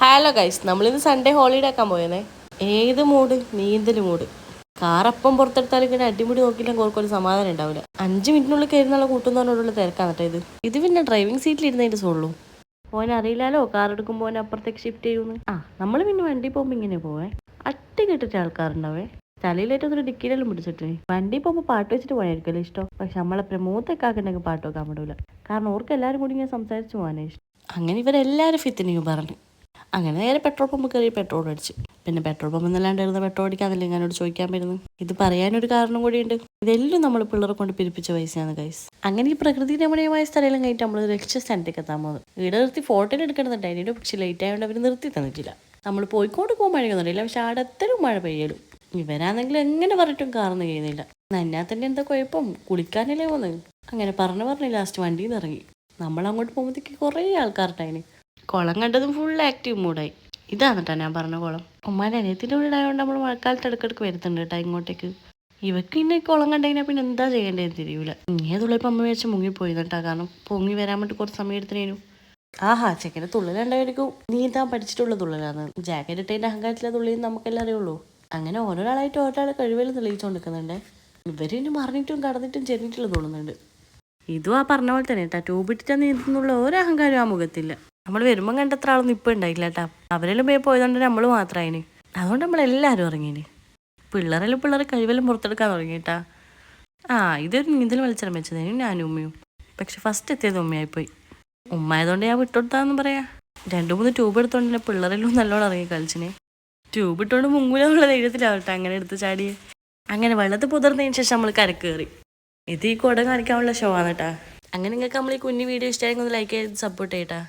Hello guys, നമ്മളിന്ന് Sunday holiday ആക്കാൻ പോയേ. ഏത് മൂഡ്? നീന്തൽ മൂഡ്. കാറപ്പം പുറത്തെടുത്താലും ഇങ്ങനെ അടിമുടി നോക്കിയില്ലെങ്കിൽ ഓർക്കൊരു സമാധാനം ഉണ്ടാവില്ല. 5 മിനിറ്റിനുള്ളിൽ കയറുന്നുള്ള കൂട്ടുന്നവരോടുള്ള തിരക്കാണ് കേട്ടോ ഇത് പിന്നെ ഡ്രൈവിംഗ് സീറ്റിൽ ഇരുന്നതിന്റെ സോളൂ. ഓൻ അറിയില്ലാലോ കാർ എടുക്കുമ്പോൾ ഓൻ അപ്പുറത്തേക്ക് ഷിഫ്റ്റ് ചെയ്യുന്നു. നമ്മൾ പിന്നെ വണ്ടി പോകുമ്പോൾ ഇങ്ങനെ പോവേ. അട്ടി കെട്ടിട്ട് ആൾക്കാരുണ്ടാവേ. തലയിലേറ്റൊന്നും ഡിക്കിയിലെല്ലാം പിടിച്ചിട്ട് വണ്ടി പോകുമ്പോൾ പാട്ട് വെച്ചിട്ട് പോയായിരിക്കല്ലോ ഇഷ്ടം. പക്ഷെ നമ്മളെ മൂത്തേക്കാക്കുണ്ടെങ്കിൽ പാട്ട് വെക്കാൻ പറ്റൂല. കാരണം ഓർക്ക് എല്ലാവരും കൂടി ഇങ്ങനെ സംസാരിച്ച് പോകാനേ ഇഷ്ടം. അങ്ങനെ ഇവരെല്ലാവരും ഫിത്തിനെയും പറഞ്ഞു. അങ്ങനെ നേരെ പെട്രോൾ പമ്പ് കയറി പെട്രോൾ അടിച്ചു. പിന്നെ പെട്രോൾ പമ്പ് എന്നല്ലാണ്ടായിരുന്ന പെട്രോൾ അടിക്കാന്നല്ലേ ഞാനോട് ചോദിക്കാൻ വരുന്നത്. ഇത് പറയാനൊരു കാരണം കൂടിയുണ്ട്. ഇതെല്ലാം നമ്മൾ പിള്ളേരെ കൊണ്ട് പിരിപ്പിച്ച പൈസയാണ് ഗൈസ്. അങ്ങനെ ഈ പ്രകൃതി രമണീയമായ സ്ഥലം കഴിഞ്ഞിട്ട് നമ്മൾ ലക്ഷ്യസ്ഥാനത്തേക്ക് എത്താൻ പോകുന്നത്. ഇവിടെ നിർത്തി ഫോട്ടോ എടുക്കണമെന്നുണ്ട്. അതിൻ്റെ പക്ഷെ ലേറ്റ് ആയതുകൊണ്ട് അവർ നിർത്തി തന്നിട്ടില്ല. നമ്മൾ പോയിക്കോട്ട് പോകുമ്പോൾ മഴയൊന്നുമില്ല. പക്ഷെ അവിടെ എത്തലും മഴ പെയ്യലും. ഇവരാണെങ്കിൽ എങ്ങനെ പറഞ്ഞിട്ടും കാർന്ന് ചെയ്യുന്നില്ല. നന്നാ തന്നെ എന്താ കുഴപ്പം, കുളിക്കാനല്ലേ പോകുന്നത്. അങ്ങനെ പറഞ്ഞു ലാസ്റ്റ് വണ്ടിയിൽ നിന്ന് ഇറങ്ങി. നമ്മൾ അങ്ങോട്ട് പോകുമ്പോഴത്തേക്ക് കുറേ ആൾക്കാരുണ്ടായിന്. കുളം കണ്ടതും ഫുൾ ആക്റ്റീവ് മൂഡായി. ഇതാണ് കേട്ടോ ഞാൻ പറഞ്ഞ കുളം. ഉമ്മാൻ്റെ അനിയത്തിൻ്റെ വീടായതുകൊണ്ട് നമ്മൾ മഴക്കാലത്ത് ഇടയ്ക്കിടയ്ക്ക് വരുത്തുന്നുണ്ട് കേട്ടോ ഇങ്ങോട്ടേക്ക്. ഇവക്ക് ഇന്നെ കുളം കണ്ടുകഴിഞ്ഞാൽ പിന്നെ എന്താ ചെയ്യേണ്ടതെന്ന് തിരിയൂല. ഇങ്ങനെ തുള്ളിയപ്പോൾ അമ്മ വിചാരിച്ച് മുങ്ങിപ്പോയി കേട്ടോ. കാരണം പൊങ്ങി വരാൻ വേണ്ടി കുറച്ച് സമയം എടുത്തിനു. ചെക്കൻ്റെ തുള്ളലുണ്ടായിരിക്കും നീന്താൻ പഠിച്ചിട്ടുള്ള തുള്ളലാണ്. ജാക്കറ്റ് ഇട്ടതിൻ്റെ അഹങ്കാരത്തിലെ തുള്ളിയും നമുക്കെല്ലാം അറിയുള്ളൂ. അങ്ങനെ ഓരോരാളായിട്ട് ഓരോരാൾ കഴിവെല്ലാം തെളിയിച്ചുകൊണ്ട് നിൽക്കുന്നുണ്ട്. ഇവരിന് മറിഞ്ഞിട്ടും കടന്നിട്ടും ചെറിയിട്ടുള്ള തോന്നുന്നുണ്ട്. ഇതും പറഞ്ഞ പോലെ തന്നെ കേട്ടോ. ട്യൂബ് ഇട്ടിട്ട് നീന്തുന്നുള്ള ഒരു അഹങ്കാരം ആ മുഖത്തില്ല. നമ്മൾ വരുമ്പം കണ്ടത്ര ആളൊന്നും ഇപ്പം ഉണ്ടായില്ല കേട്ടാ. അവരെല്ലാം പോയി പോയതുകൊണ്ട് നമ്മൾ മാത്രമായിന്. അതുകൊണ്ട് നമ്മളെല്ലാവരും ഇറങ്ങീന്. പിള്ളേരെ കഴിവെല്ലാം പുറത്തെടുക്കാൻ തുടങ്ങി കേട്ടാ. ഇതൊരു നീന്തൽ മത്സരം വെച്ചതേനും ഞാനും ഉമ്മയും. പക്ഷെ ഫസ്റ്റ് എത്തിയത് ഉമ്മയായിപ്പോയി. ഉമ്മയായതുകൊണ്ട് ഞാൻ വിട്ടുകൊടുത്താന്ന് പറയാ. 2-3 ട്യൂബ് എടുത്തോണ്ട് പിള്ളേരെല്ലാം നല്ലോണം ഇറങ്ങി കളിച്ചിനെ. ട്യൂബ് ഇട്ടുകൊണ്ട് മുങ്ങൂലെന്നുള്ള ധൈര്യത്തിലാവട്ടെ അങ്ങനെ എടുത്ത് ചാടിയെ. അങ്ങനെ വെള്ളത്തിൽ പുതിർന്നതിന് ശേഷം നമ്മൾ കരക്ക് കയറി. ഇത് ഈ കുട കാണിക്കാനുള്ള ഷോ ആണ് കേട്ടാ. അങ്ങനെ നിങ്ങൾക്ക് നമ്മൾ ഈ കുഞ്ഞു വീഡിയോ ഇഷ്ടമായെങ്കിൽ ഒന്ന് ലൈക്ക് ചെയ്ത് സപ്പോർട്ട് ചെയ്യട്ടാ.